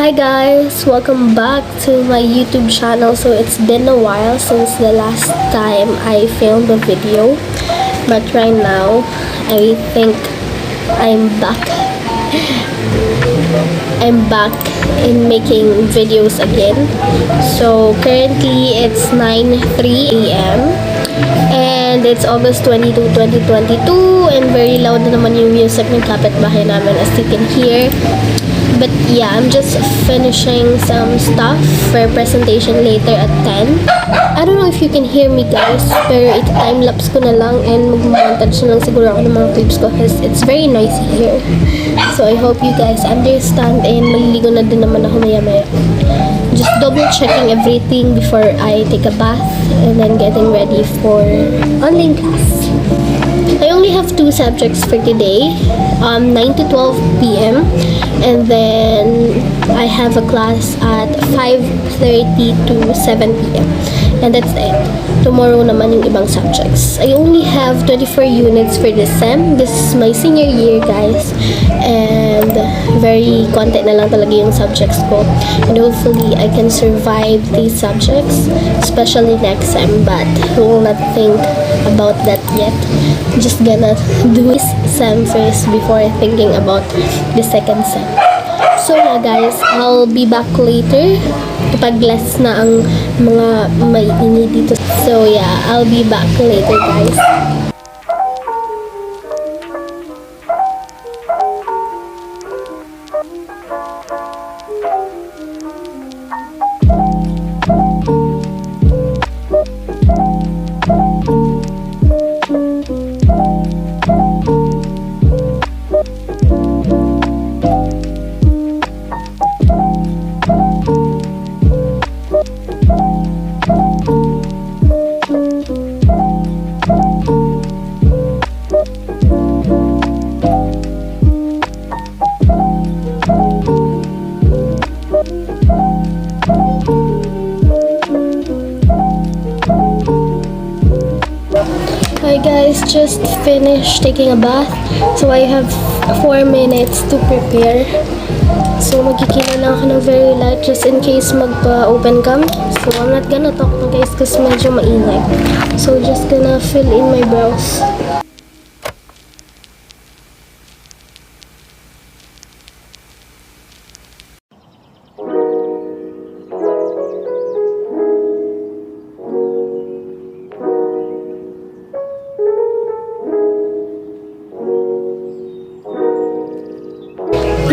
Hi guys, welcome back to my YouTube channel. So it's been a while since the last time I filmed a video, but right now I think I'm back in making videos again. So currently it's 9:03 a.m. and it's August 22, 2022, and very loud na naman yung music ng kapitbahay namin, as you can hear. But yeah, I'm just finishing some stuff for presentation later at 10. I don't know if you can hear me guys, pero time-lapse ko na lang and mag-montage na lang siguro ako ng mga clips ko because it's very noisy here. So I hope you guys understand, and maliligo na din naman ako maya-maya. Just double-checking everything before I take a bath and then getting ready for online class. I only have 2 subjects for today, 9 to 12 p.m. and then I have a class at 5:30 to 7 p.m. and that's it. Tomorrow naman yung ibang subjects. I only have 24 units for this sem. This is my senior year guys, and very konti na lang talaga yung subjects ko, and hopefully I can survive these subjects, especially next sem, but we will not think about that yet. Just gonna do this sem first before thinking about the second sem. So yeah guys, I'll be back later kapag less na ang mga may ini dito. So yeah, I'll be back later guys. Hi guys, just finished taking a bath, so I have 4 minutes to prepare. So magkikita lang ako ng very light just in case magpa-open cam. So I'm not gonna talk na guys kasi medyo maingay. So just gonna fill in my brows.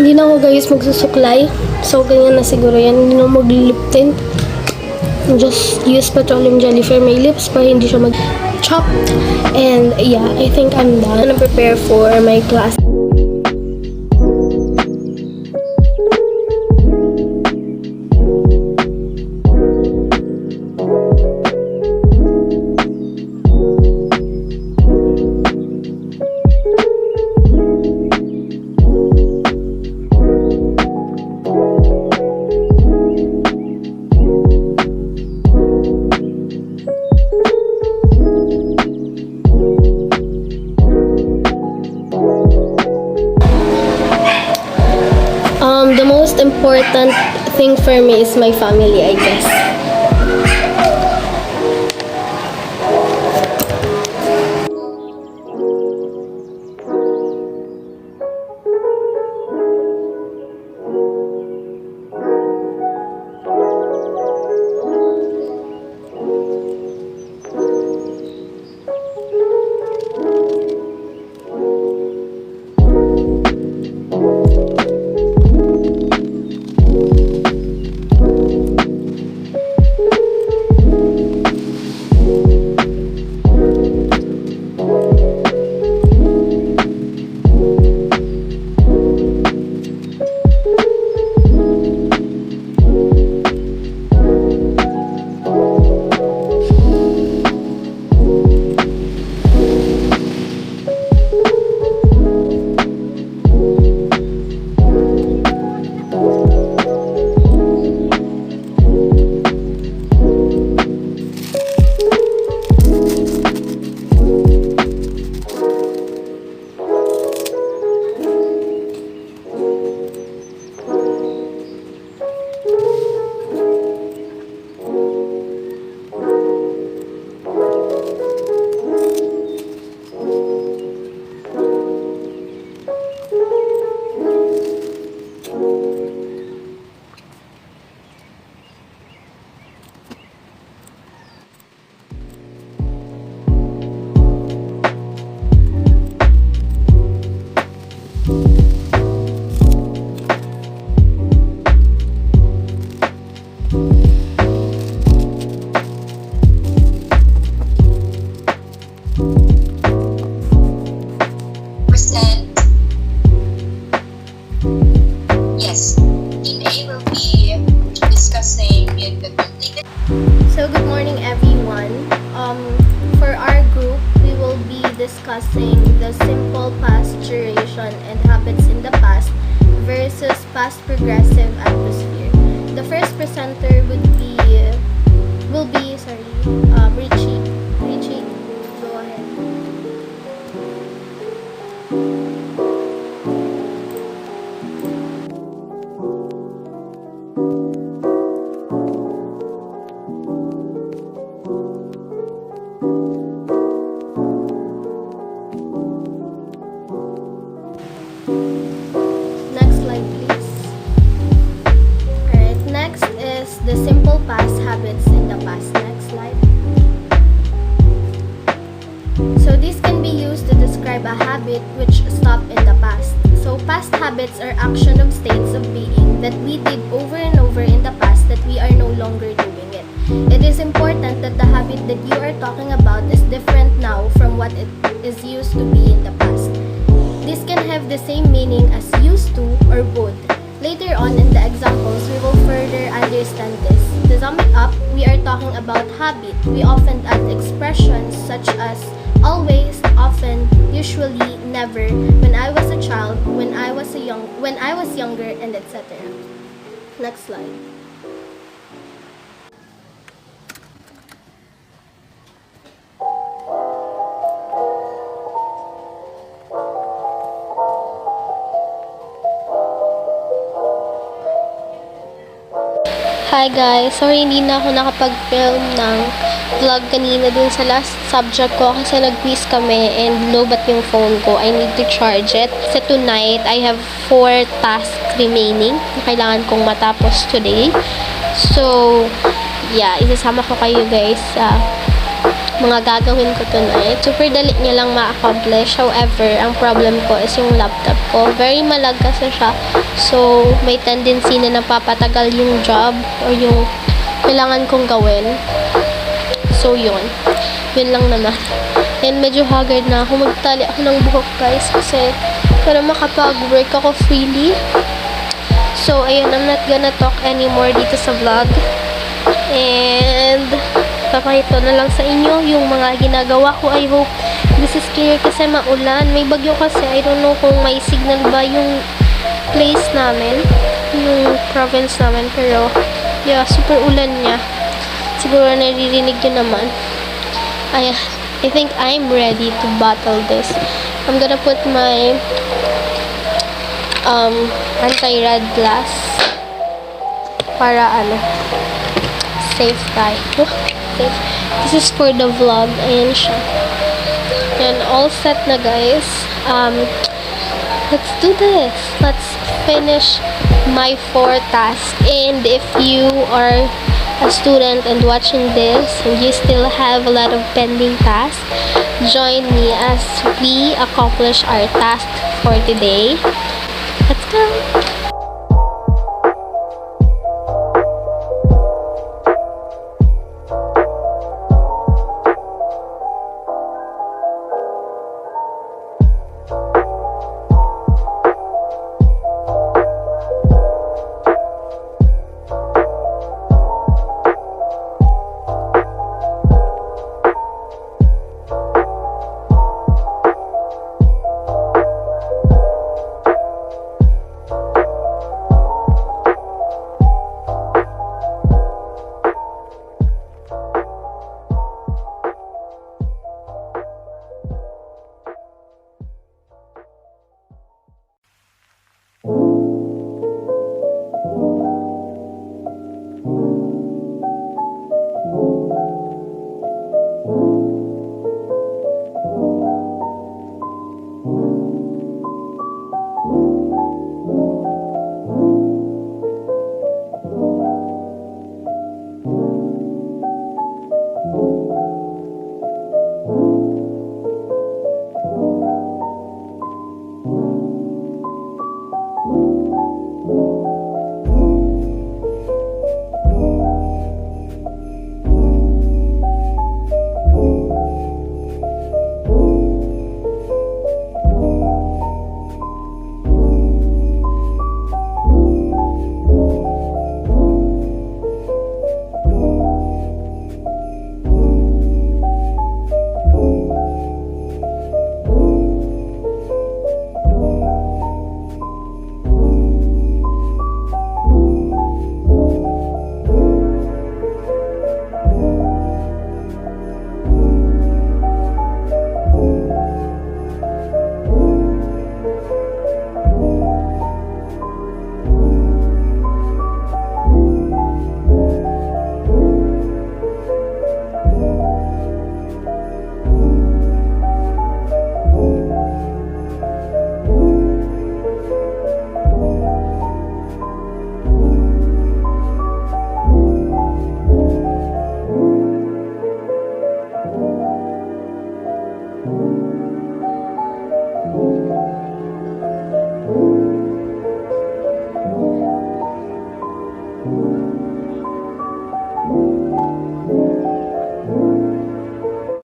Hindi na ako guys magsusuklay. So ganyan na siguro yan. Hindi na mag-lip tint. Just use petroleum jelly for my lips para hindi siya mag-chop. And yeah, I think I'm done. I'm gonna prepare for my class. The most important thing for me is my family, I guess. discussing the simple past duration and habits in the past versus past progressive atmosphere. The first presenter will be Richie. Richie, go ahead. Next slide, please. Alright, next is the simple past habits in the past. Next slide. So this can be used to describe a habit which stopped in the past. So past habits are action of states of being that we did over and over in the past that we are no longer doing it. It is important that the habit that you are talking about is different now from what it is used to be in the past. This can have the same meaning as used to or would. Later on in the examples, we will further understand this. To sum it up, we are talking about habit. We often add expressions such as always, often, usually, never, when I was a child, when I was younger, and etc. Next slide. Hi guys! Sorry hindi na ako nakapag-film ng vlog kanina dun sa last subject ko kasi nag-quiz kami and low bat yung phone ko. I need to charge it. Kasi tonight, I have 4 tasks remaining na kailangan kong matapos today. So, yeah, isasama ko kayo guys sa mga gagawin ko tonight. Super dali niya lang ma-accomplish. However, ang problem ko is yung laptop ko. Very malag kasi siya. So, may tendency na napapatagal yung job or yung kailangan kong gawin. So, yun. Yun lang naman. And medyo haggard na ako. Magtali ako ng buhok guys kasi para makapag-work ako freely. So, ayun. I'm not gonna talk anymore dito sa vlog. And papakita na lang sa inyo yung mga ginagawa ko. I hope this is clear kasi maulan. May bagyo kasi. I don't know kung may signal ba yung place namin, yung province namin. Pero, yeah, super ulan niya. Siguro naririnig nyo naman. I think I'm ready to battle this. I'm gonna put my anti-red glass para safe tayo. Safe. This is for the vlog. Ayan siya. And all set na guys. Let's do this. Let's finish my 4 tasks. And if you are a student and watching this and you still have a lot of pending tasks, join me as we accomplish our task for today. Let's go!